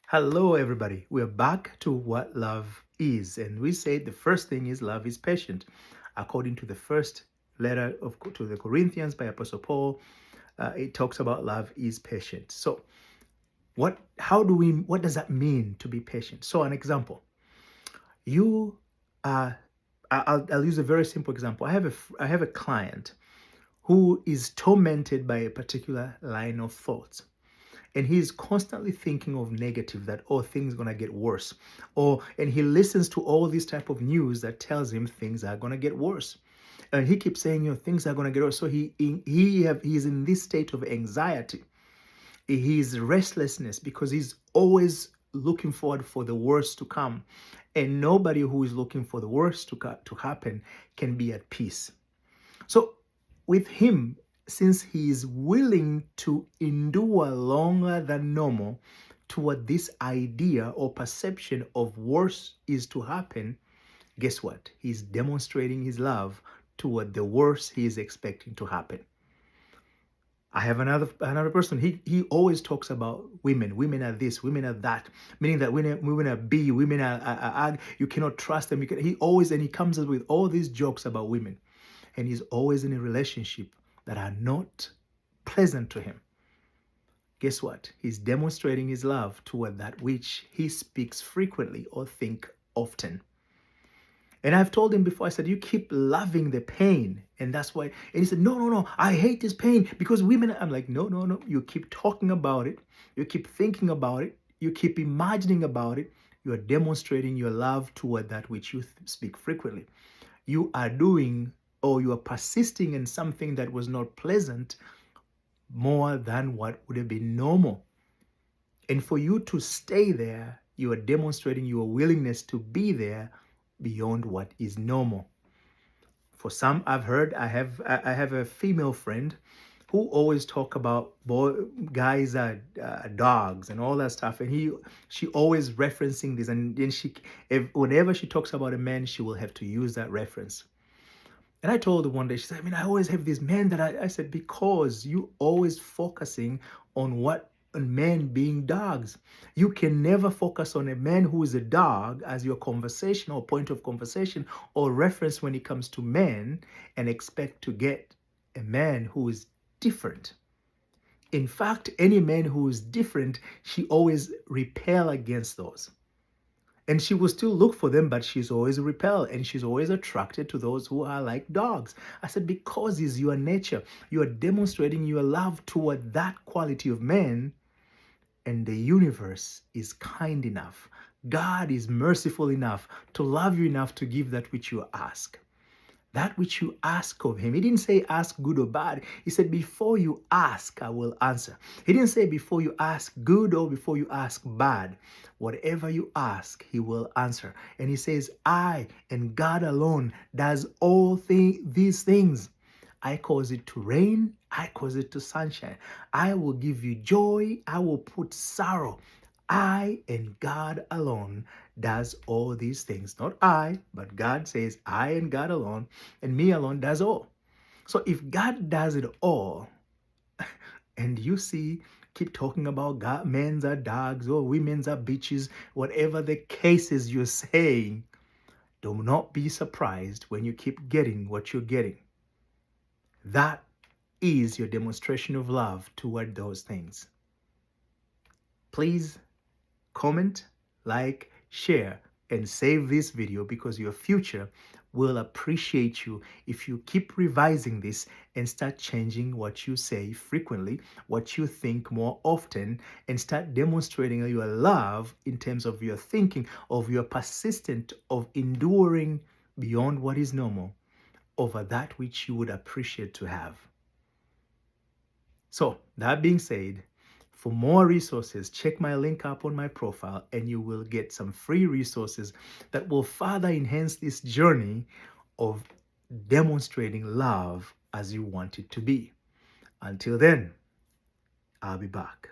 Hello, everybody. We're back to what love is. And we said the first thing is love is patient. According to the first letter to the Corinthians by Apostle Paul, it talks about love is patient. So, what does that mean to be patient? So, an example, you, uh, I'll use a very simple example. I have a client who is tormented by a particular line of thoughts, and he's constantly thinking of negative, that things gonna get worse, and he listens to all this type of news that tells him things are gonna get worse, and he keeps saying, things are gonna get worse. So he's in this state of anxiety. He's restlessness because he's always looking forward for the worst to come, and nobody who is looking for the worst to happen can be at peace. So with him, since he is willing to endure longer than normal toward this idea or perception of worse is to happen, guess what? He's demonstrating his love toward the worst he is expecting to happen. I have another person. He always talks about women. Women are this, women are that, meaning that women are B, women are you cannot trust them. He comes up with all these jokes about women, and he's always in a relationship that are not pleasant to him. Guess what? He's demonstrating his love toward that which he speaks frequently or think often. And I've told him before, I said, you keep loving the pain. And that's why. And he said, no, I hate this pain because women. I'm like, no. You keep talking about it. You keep thinking about it. You keep imagining about it. You are demonstrating your love toward that which you speak frequently. You are doing, or you are persisting in something that was not pleasant more than what would have been normal. And for you to stay there, you are demonstrating your willingness to be there beyond what is normal. For some, I have a female friend who always talk about guys are dogs and all that stuff, and she always referencing this, and then whenever she talks about a man, she will have to use that reference. And I told her one day, she said, I always have these men that I said, because you always focusing on men being dogs. You can never focus on a man who is a dog as your conversation or point of conversation or reference when it comes to men and expect to get a man who is different. In fact, any man who is different, she always repel against those. And she will still look for them, but she's always repelled, and she's always attracted to those who are like dogs. I said, because it's your nature. You are demonstrating your love toward that quality of man, and the universe is kind enough. God is merciful enough to love you enough to give that which you ask. That which you ask of him. He didn't say ask good or bad. He said, before you ask, I will answer. He didn't say before you ask good or before you ask bad. Whatever you ask, he will answer. And he says, I and God alone does all these things. I cause it to rain. I cause it to sunshine. I will give you joy. I will put sorrow. I and God alone does all these things. Not I, but God says I and God alone, and me alone does all. So if God does it all, and you keep talking about God, men's are dogs or women's are bitches, whatever the cases you're saying, do not be surprised when you keep getting what you're getting. That is your demonstration of love toward those things. Please comment, like, share, and save this video, because your future will appreciate you if you keep revising this and start changing what you say frequently, what you think more often, and start demonstrating your love in terms of your thinking, of your persistent, of enduring beyond what is normal over that which you would appreciate to have. So, that being said, for more resources, check my link up on my profile, and you will get some free resources that will further enhance this journey of demonstrating love as you want it to be. Until then, I'll be back.